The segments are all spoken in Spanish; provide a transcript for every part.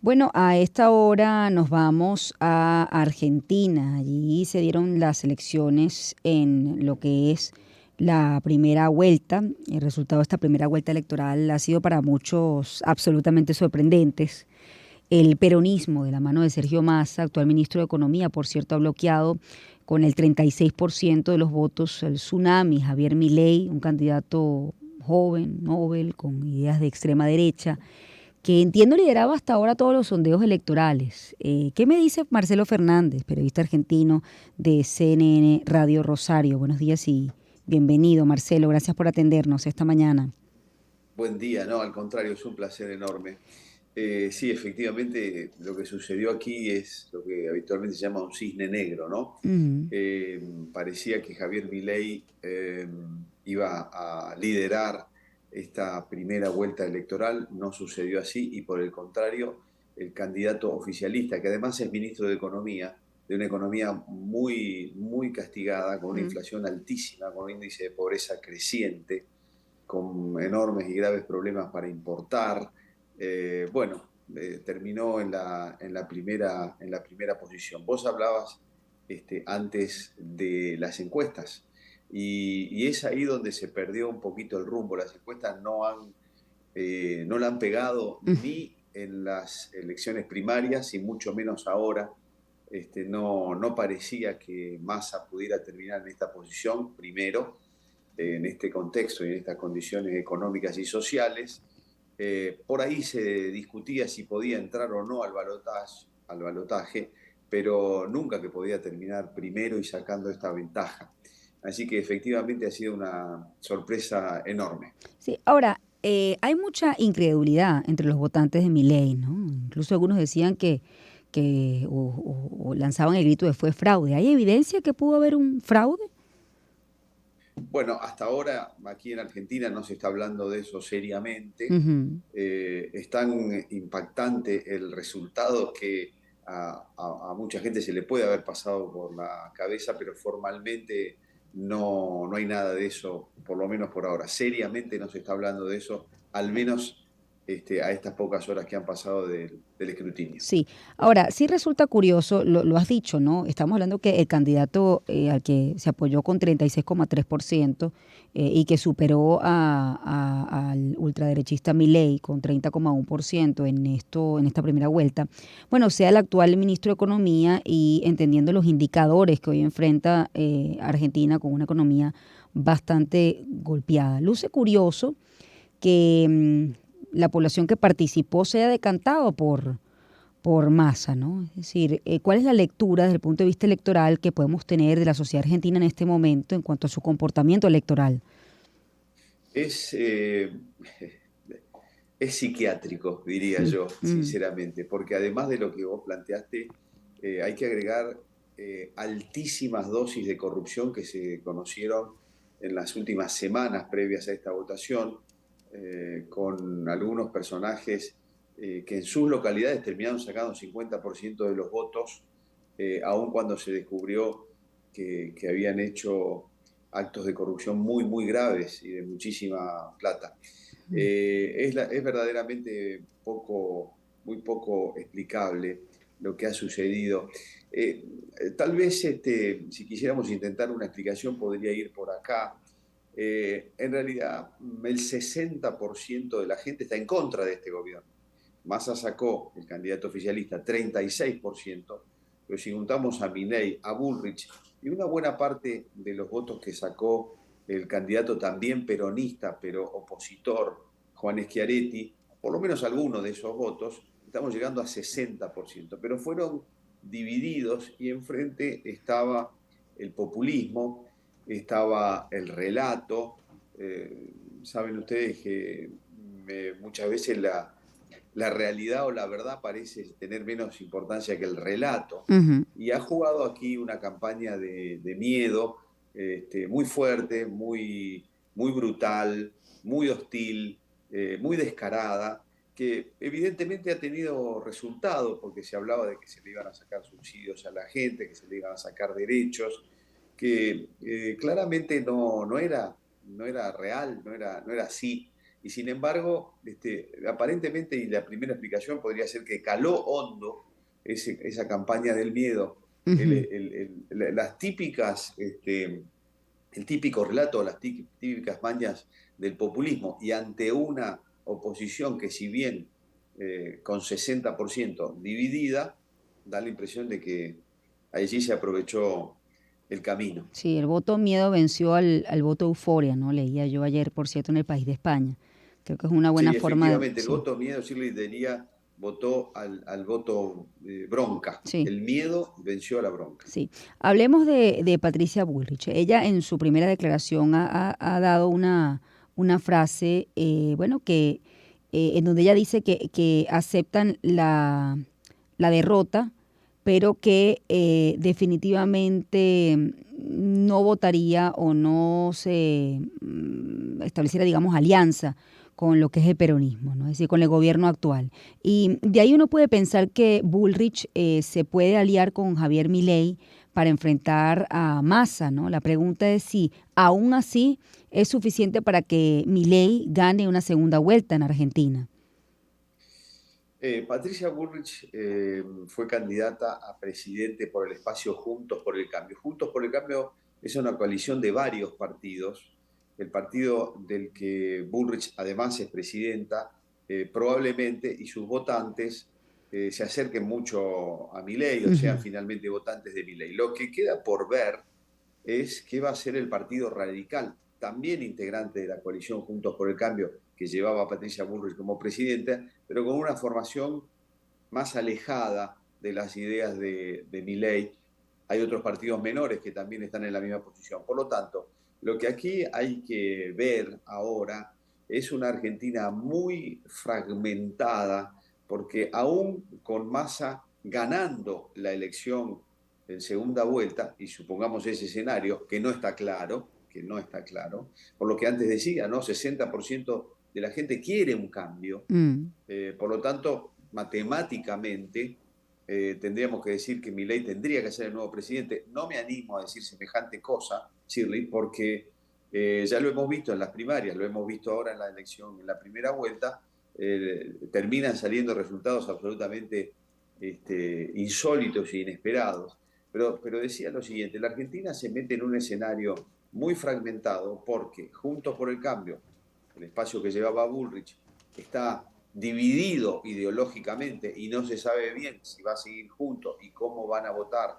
Bueno, a esta hora nos vamos a Argentina. Allí se dieron las elecciones en lo que es la primera vuelta. El resultado de esta primera vuelta electoral ha sido para muchos absolutamente sorprendentes. El peronismo, de la mano de Sergio Massa, actual ministro de Economía, por cierto, ha bloqueado con el 36% de los votos el tsunami. Javier Milei, un candidato joven, Nobel, con ideas de extrema derecha, que entiendo lideraba hasta ahora todos los sondeos electorales. ¿Qué me dice Marcelo Fernández, periodista argentino de CNN Radio Rosario? Buenos días y bienvenido, Marcelo. Gracias por atendernos esta mañana. Buen día, no, al contrario, es un placer enorme. Sí, efectivamente, lo que sucedió aquí es lo que habitualmente se llama un cisne negro, ¿no? Mm, Eh, Parecía que Javier Milei iba a liderar esta primera vuelta electoral, no sucedió así y por el contrario, el candidato oficialista, que además es ministro de Economía, de una economía muy, muy castigada, con una mm. inflación altísima, con un índice de pobreza creciente, con enormes y graves problemas para importar. Terminó en la primera posición. Vos hablabas antes de las encuestas y es ahí donde se perdió un poquito el rumbo. Las encuestas no la han pegado ni en las elecciones primarias y mucho menos ahora. No parecía que Massa pudiera terminar en esta posición, primero, en este contexto y en estas condiciones económicas y sociales. Por ahí se discutía si podía entrar o no al balotaje, pero nunca que podía terminar primero y sacando esta ventaja. Así que efectivamente ha sido una sorpresa enorme. Sí, ahora, hay mucha incredulidad entre los votantes de Milei, ¿no? Incluso algunos decían o lanzaban el grito de fue fraude. ¿Hay evidencia que pudo haber un fraude? Bueno, hasta ahora aquí en Argentina no se está hablando de eso seriamente. Ujú. Es tan impactante el resultado que a mucha gente se le puede haber pasado por la cabeza, pero formalmente no hay nada de eso, por lo menos por ahora. Seriamente no se está hablando de eso, al menos a estas pocas horas que han pasado del escrutinio. Sí, ahora sí resulta curioso, lo has dicho, ¿no? Estamos hablando que el candidato al que se apoyó con 36,3% y que superó al ultraderechista Milei con 30,1% en esta primera vuelta, bueno, sea el actual ministro de Economía y entendiendo los indicadores que hoy enfrenta Argentina con una economía bastante golpeada. Luce curioso que la población que participó se haya decantado por Massa, ¿no? Es decir, ¿cuál es la lectura desde el punto de vista electoral que podemos tener de la sociedad argentina en este momento en cuanto a su comportamiento electoral? Es, eh, es psiquiátrico, diría Mm, yo, mm, sinceramente, porque además de lo que vos planteaste, hay que agregar altísimas dosis de corrupción que se conocieron en las últimas semanas previas a esta votación, con algunos personajes que en sus localidades terminaron sacando 50% de los votos, aun cuando se descubrió que habían hecho actos de corrupción muy, muy graves y de muchísima plata. Es verdaderamente muy poco explicable lo que ha sucedido. Eh, Tal vez si quisiéramos intentar una explicación podría ir por acá. En realidad, el 60% de la gente está en contra de este gobierno. Massa sacó, el candidato oficialista, 36%, pero si juntamos a Milei, a Bullrich y una buena parte de los votos que sacó el candidato también peronista, pero opositor, Juan Schiaretti, por lo menos algunos de esos votos, estamos llegando a 60%, pero fueron divididos y enfrente estaba el populismo, estaba el relato. Saben ustedes que muchas veces la realidad o la verdad parece tener menos importancia que el relato. ujú. Y ha jugado aquí una campaña de miedo muy fuerte, muy brutal, muy hostil, muy descarada, que evidentemente ha tenido resultado, porque se hablaba de que se le iban a sacar subsidios a la gente, que se le iban a sacar derechos, que claramente no era real, no era así. y sin embargo, aparentemente, y la primera explicación podría ser que caló hondo esa campaña del miedo, Ujú. las típicas, el típico relato, las típicas mañas del populismo, y ante una oposición que si bien con 60% dividida, da la impresión de que allí se aprovechó el camino. Sí, el voto miedo venció al voto euforia, ¿no? Leía yo ayer, por cierto, en El País de España. Creo que es una buena Sí, forma de... efectivamente, el Sí, voto miedo, Shirley diría, votó al voto bronca. sí. El miedo venció a la bronca. Sí, hablemos de Patricia Bullrich. Ella en su primera declaración ha dado una frase, bueno, que en donde ella dice que aceptan la derrota, pero que definitivamente no votaría o no se estableciera, digamos, alianza con lo que es el peronismo, ¿no? Es decir, con el gobierno actual. Y de ahí uno puede pensar que Bullrich se puede aliar con Javier Milei para enfrentar a Massa, ¿no? La pregunta es si aún así es suficiente para que Milei gane una segunda vuelta en Argentina. Patricia Bullrich fue candidata a presidente por el espacio Juntos por el Cambio. Juntos por el Cambio es una coalición de varios partidos. El partido del que Bullrich además es presidenta, probablemente, y sus votantes se acerquen mucho a Milei o sean Ujú. finalmente votantes de Milei. Lo que queda por ver es qué va a ser el Partido Radical, también integrante de la coalición Juntos por el Cambio, que llevaba a Patricia Bullrich como presidenta, pero con una formación más alejada de las ideas de Milei. Hay otros partidos menores que también están en la misma posición. Por lo tanto, lo que aquí hay que ver ahora es una Argentina muy fragmentada, porque aún con Massa ganando la elección en segunda vuelta, y supongamos ese escenario, que no está claro, por lo que antes decía, ¿no? 60% de la gente quiere un cambio, Mm. por lo tanto, matemáticamente, tendríamos que decir que Milei tendría que ser el nuevo presidente. No me animo a decir semejante cosa, Shirley, porque ya lo hemos visto en las primarias, lo hemos visto ahora en la elección, en la primera vuelta, terminan saliendo resultados absolutamente insólitos e inesperados. Pero decía lo siguiente, la Argentina se mete en un escenario muy fragmentado porque Juntos por el Cambio, el espacio que llevaba Bullrich, está dividido ideológicamente y no se sabe bien si va a seguir junto y cómo van a votar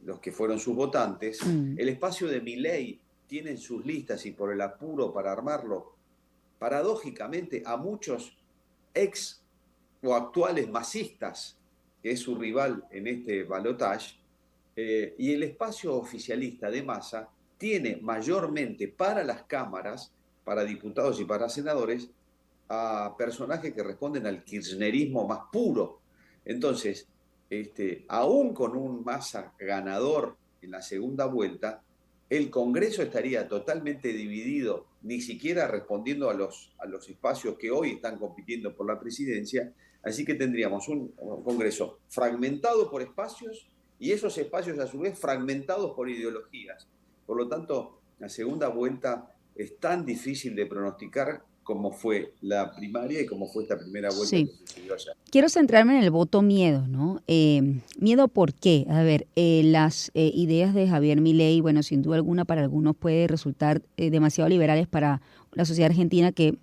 los que fueron sus votantes. Mm. El espacio de Milei tiene en sus listas y por el apuro para armarlo, paradójicamente a muchos ex o actuales masistas, que es su rival en este balotaje, y el espacio oficialista de Massa tiene mayormente para las cámaras, para diputados y para senadores, a personajes que responden al kirchnerismo más puro. Entonces, aún con un Massa ganador en la segunda vuelta, el Congreso estaría totalmente dividido, ni siquiera respondiendo a los espacios que hoy están compitiendo por la presidencia, así que tendríamos un Congreso fragmentado por espacios y esos espacios a su vez fragmentados por ideologías. Por lo tanto, la segunda vuelta es tan difícil de pronosticar como fue la primaria y como fue esta primera vuelta Sí. que sucedió allá. Quiero centrarme en el voto miedo, ¿no? Miedo, ¿por qué? A ver, las ideas de Javier Milei, bueno, sin duda alguna para algunos puede resultar demasiado liberales para la sociedad argentina que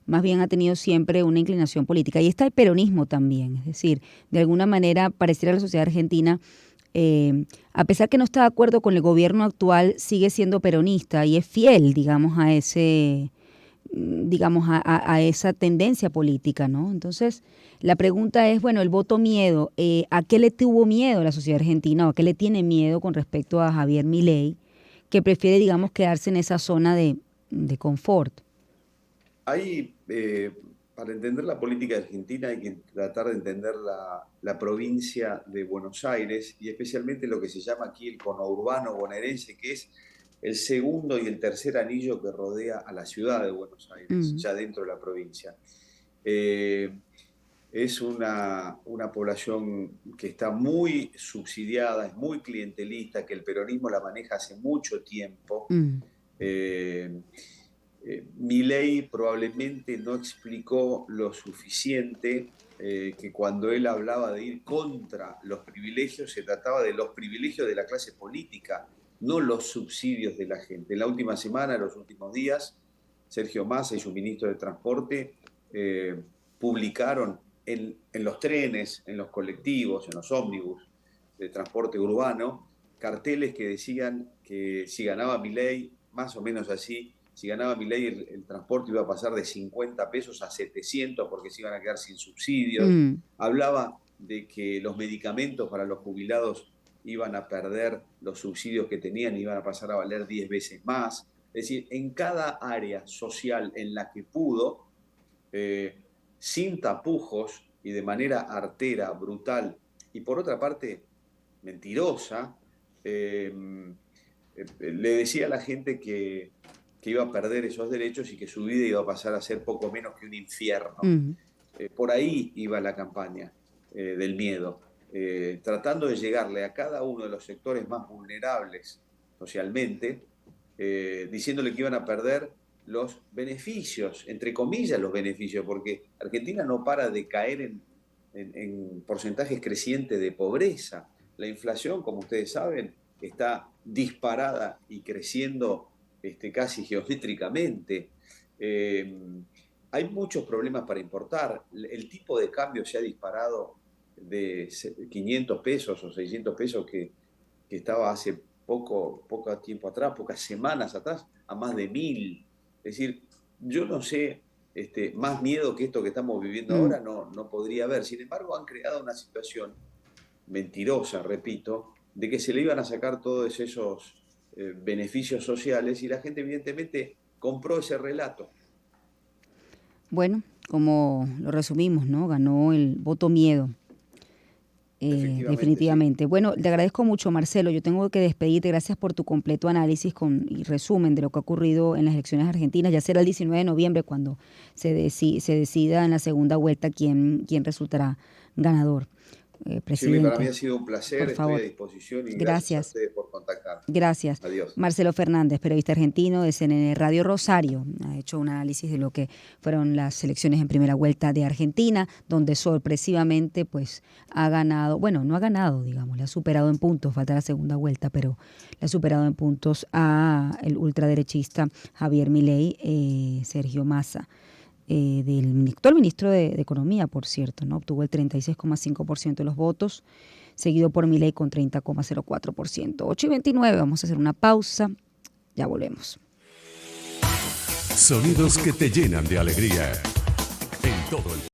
más bien ha tenido siempre una inclinación política. Y está el peronismo también, es decir, de alguna manera pareciera la sociedad argentina, a pesar que no está de acuerdo con el gobierno actual, sigue siendo peronista y es fiel, digamos, a ese, digamos, a esa tendencia política, ¿no? Entonces, la pregunta es, bueno, el voto miedo, ¿a qué le tuvo miedo la sociedad argentina o a qué le tiene miedo con respecto a Javier Milei, que prefiere, digamos, quedarse en esa zona de confort? Hay, para entender la política argentina hay que tratar de entender la provincia de Buenos Aires y especialmente lo que se llama aquí el conurbano bonaerense, que es el segundo y el tercer anillo que rodea a la ciudad de Buenos Aires, Mm. ya dentro de la provincia. Eh, es una población que está muy subsidiada, es muy clientelista, que el peronismo la maneja hace mucho tiempo. Mm. Eh, Milei probablemente no explicó lo suficiente que cuando él hablaba de ir contra los privilegios, se trataba de los privilegios de la clase política, no los subsidios de la gente. En la última semana, en los últimos días, Sergio Massa y su ministro de Transporte publicaron en los trenes, en los colectivos, en los ómnibus de transporte urbano, carteles que decían que si ganaba Milei, más o menos así, si ganaba Milei el transporte iba a pasar de 50 pesos a 700 porque se iban a quedar sin subsidios. Hablaba de que los medicamentos para los jubilados iban a perder los subsidios que tenían y iban a pasar a valer 10 veces más. Es decir, en cada área social en la que pudo, sin tapujos y de manera artera, brutal, y por otra parte mentirosa, le decía a la gente que iba a perder esos derechos y que su vida iba a pasar a ser poco menos que un infierno. Por ahí iba la campaña del miedo, tratando de llegarle a cada uno de los sectores más vulnerables socialmente, diciéndole que iban a perder los beneficios, entre comillas los beneficios, porque Argentina no para de caer en porcentajes crecientes de pobreza. La inflación, como ustedes saben, está disparada y creciendo casi geométricamente. Hay muchos problemas para importar. El tipo de cambio se ha disparado de 500 pesos o 600 pesos que estaba hace poco tiempo atrás, pocas semanas atrás, a más de 1000. Es decir, yo no sé, más miedo que esto que estamos viviendo ahora no podría haber. Sin embargo, han creado una situación mentirosa, repito, de que se le iban a sacar todos esos beneficios sociales y la gente evidentemente compró ese relato. Bueno, como lo resumimos, ¿no? Ganó el voto miedo. Definitivamente. Sí. Bueno, te agradezco mucho, Marcelo. Yo tengo que despedirte. Gracias por tu completo análisis y resumen de lo que ha ocurrido en las elecciones argentinas. Ya será el 19 de noviembre cuando se decida en la segunda vuelta quién resultará ganador. Presidente. Shirley, para mí ha sido un placer, estoy a disposición y gracias a ustedes por contactarme. Gracias. Adiós. Marcelo Fernández, periodista argentino de CNN Radio Rosario, ha hecho un análisis de lo que fueron las elecciones en primera vuelta de Argentina, donde sorpresivamente pues ha ganado, bueno, no ha ganado, digamos, le ha superado en puntos, falta la segunda vuelta, pero le ha superado en puntos a el ultraderechista Javier Milei, Sergio Massa. Del actual ministro de Economía, por cierto, ¿no? Obtuvo el 36,5% de los votos, seguido por Milei con 30,04%. 8:29, vamos a hacer una pausa, ya volvemos. Sonidos que te llenan de alegría en todo el